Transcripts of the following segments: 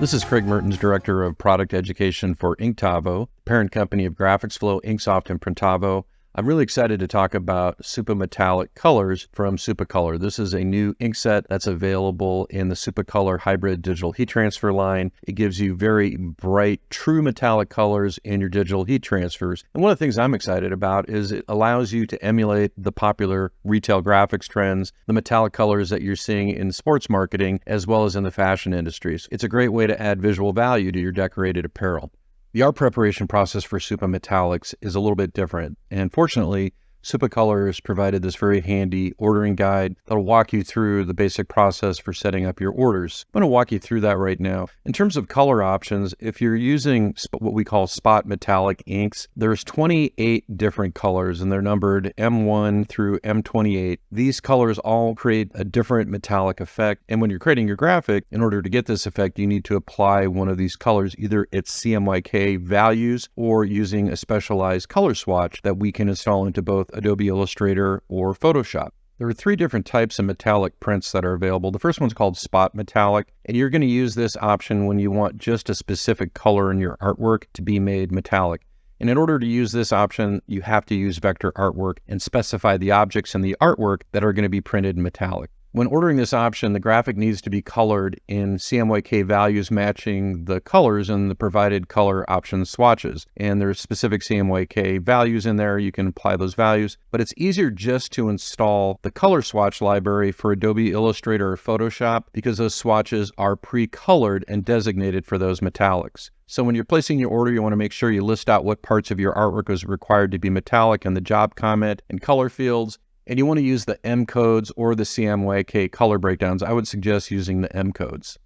This is Craig Mertens, Director of Product Education for Inktavo, parent company of GraphicsFlow, Inksoft, and Printavo. I'm really excited to talk about Supametallic colors from Supacolor. This is a new ink set that's available in the Supacolor hybrid digital heat transfer line. It gives you very bright, true metallic colors in your digital heat transfers. And one of the things I'm excited about is it allows you to emulate the popular retail graphics trends, the metallic colors that you're seeing in sports marketing, as well as in the fashion industries. It's a great way to add visual value to your decorated apparel. The art preparation process for Supametallics is a little bit different, and fortunately, Supacolor has provided this very handy ordering guide that'll walk you through the basic process for setting up your orders. I'm going to walk you through that right now. In terms of color options, if you're using what we call spot metallic inks, there's 28 different colors, and they're numbered M1 through M28. These colors all create a different metallic effect, and when you're creating your graphic, in order to get this effect, you need to apply one of these colors, either its CMYK values or using a specialized color swatch that we can install into both Adobe Illustrator or Photoshop. There are three different types of metallic prints that are available. The first one's called spot metallic, and you're going to use this option when you want just a specific color in your artwork to be made metallic. And in order to use this option, you have to use vector artwork and specify the objects in the artwork that are going to be printed in metallic. When ordering this option, the graphic needs to be colored in CMYK values matching the colors in the provided color option swatches. And there's specific CMYK values in there. You can apply those values, but it's easier just to install the color swatch library for Adobe Illustrator or Photoshop because those swatches are pre-colored and designated for those metallics. So when you're placing your order, you want to make sure you list out what parts of your artwork is required to be metallic in the job comment and color fields. And you want to use the M codes or the CMYK color breakdowns. I would suggest using the M codes.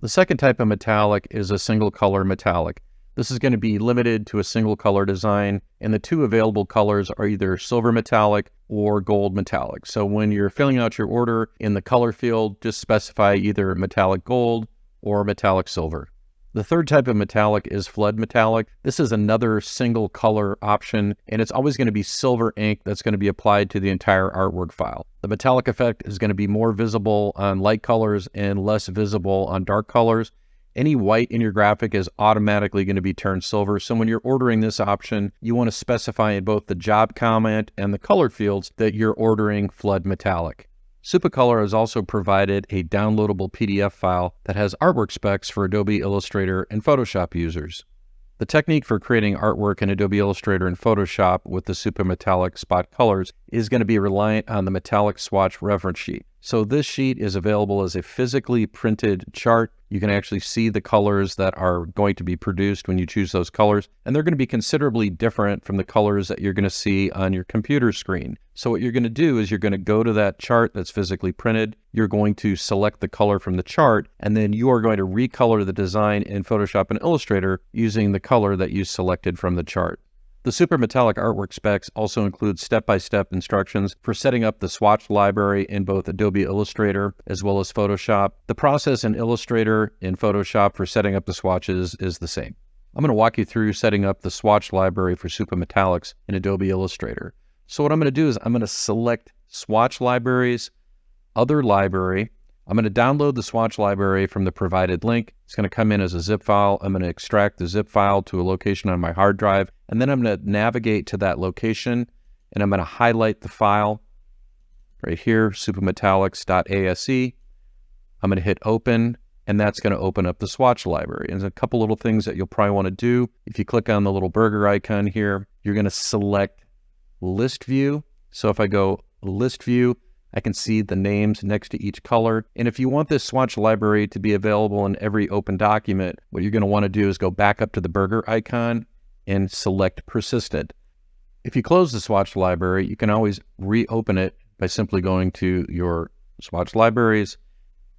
The second type of metallic is a single color metallic. This is going to be limited to a single color design, and the two available colors are either silver metallic or gold metallic. So when you're filling out your order in the color field, just specify either metallic gold or metallic silver. The third type of metallic is flood metallic. This is another single color option, and it's always going to be silver ink that's going to be applied to the entire artwork file. The metallic effect is going to be more visible on light colors and less visible on dark colors. Any white in your graphic is automatically going to be turned silver. So when you're ordering this option, you want to specify in both the job comment and the color fields that you're ordering flood metallic. Supacolor has also provided a downloadable PDF file that has artwork specs for Adobe Illustrator and Photoshop users. The technique for creating artwork in Adobe Illustrator and Photoshop with the Supametallic spot colors is going to be reliant on the metallic swatch reference sheet. So this sheet is available as a physically printed chart. You can actually see the colors that are going to be produced when you choose those colors, and they're going to be considerably different from the colors that you're going to see on your computer screen. So what you're going to do is you're going to go to that chart that's physically printed, you're going to select the color from the chart, and then you are going to recolor the design in Photoshop and Illustrator using the color that you selected from the chart. The Supametallic artwork specs also include step-by-step instructions for setting up the swatch library in both Adobe Illustrator as well as Photoshop. The process in Illustrator and Photoshop for setting up the swatches is the same. I'm going to walk you through setting up the swatch library for Supametallics in Adobe Illustrator. So what I'm going to do is I'm going to select Swatch Libraries, Other Library. I'm going to download the swatch library from the provided link. It's going to come in as a zip file. I'm going to extract the zip file to a location on my hard drive, and then I'm going to navigate to that location, and I'm going to highlight the file right here, supametallics.ase. I'm going to hit open, and that's going to open up the swatch library. And there's a couple little things that you'll probably want to do. If you click on the little burger icon here, you're going to select List View. So if I go List View, I can see the names next to each color. And if you want this swatch library to be available in every open document, what you're going to want to do is go back up to the burger icon and select Persistent. If you close the swatch library, you can always reopen it by simply going to your swatch libraries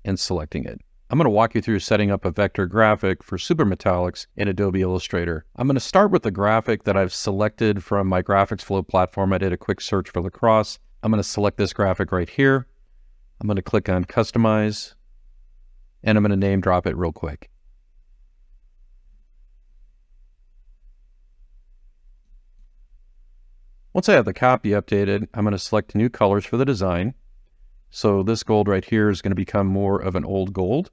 and selecting it. I'm going to walk you through setting up a vector graphic for Supametallics in Adobe Illustrator. I'm going to start with the graphic that I've selected from my GraphicsFlow platform. I did a quick search for lacrosse. I'm going to select this graphic right here. I'm going to click on Customize, and I'm going to name drop it real quick. Once I have the copy updated, I'm going to select new colors for the design. So this gold right here is going to become more of an old gold.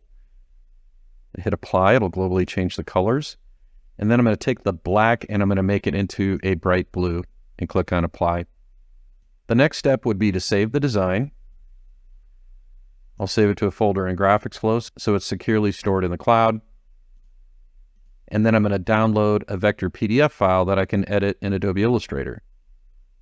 Hit apply, it'll globally change the colors. And then I'm going to take the black and I'm going to make it into a bright blue and click on apply. The next step would be to save the design. I'll save it to a folder in GraphicsFlow so it's securely stored in the cloud. And then I'm going to download a vector PDF file that I can edit in Adobe Illustrator.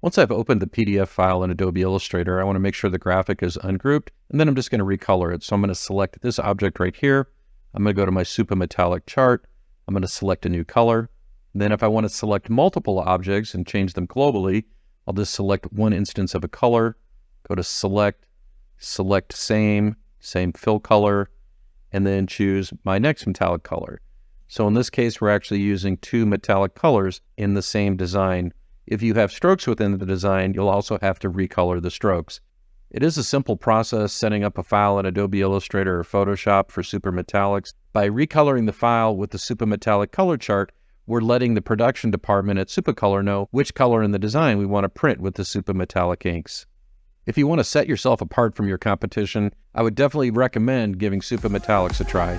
Once I've opened the PDF file in Adobe Illustrator, I want to make sure the graphic is ungrouped, and then I'm just going to recolor it. So I'm going to select this object right here. I'm going to go to my Supametallic chart. I'm going to select a new color. Then if I want to select multiple objects and change them globally, I'll just select one instance of a color, go to select, select same fill color, and then choose my next metallic color. So in this case, we're actually using two metallic colors in the same design. If you have strokes within the design, you'll also have to recolor the strokes. It is a simple process setting up a file in Adobe Illustrator or Photoshop for Supametallics. By recoloring the file with the Supametallic color chart, we're letting the production department at Supacolor know which color in the design we want to print with the Supametallic inks. If you want to set yourself apart from your competition, I would definitely recommend giving Supametallics a try.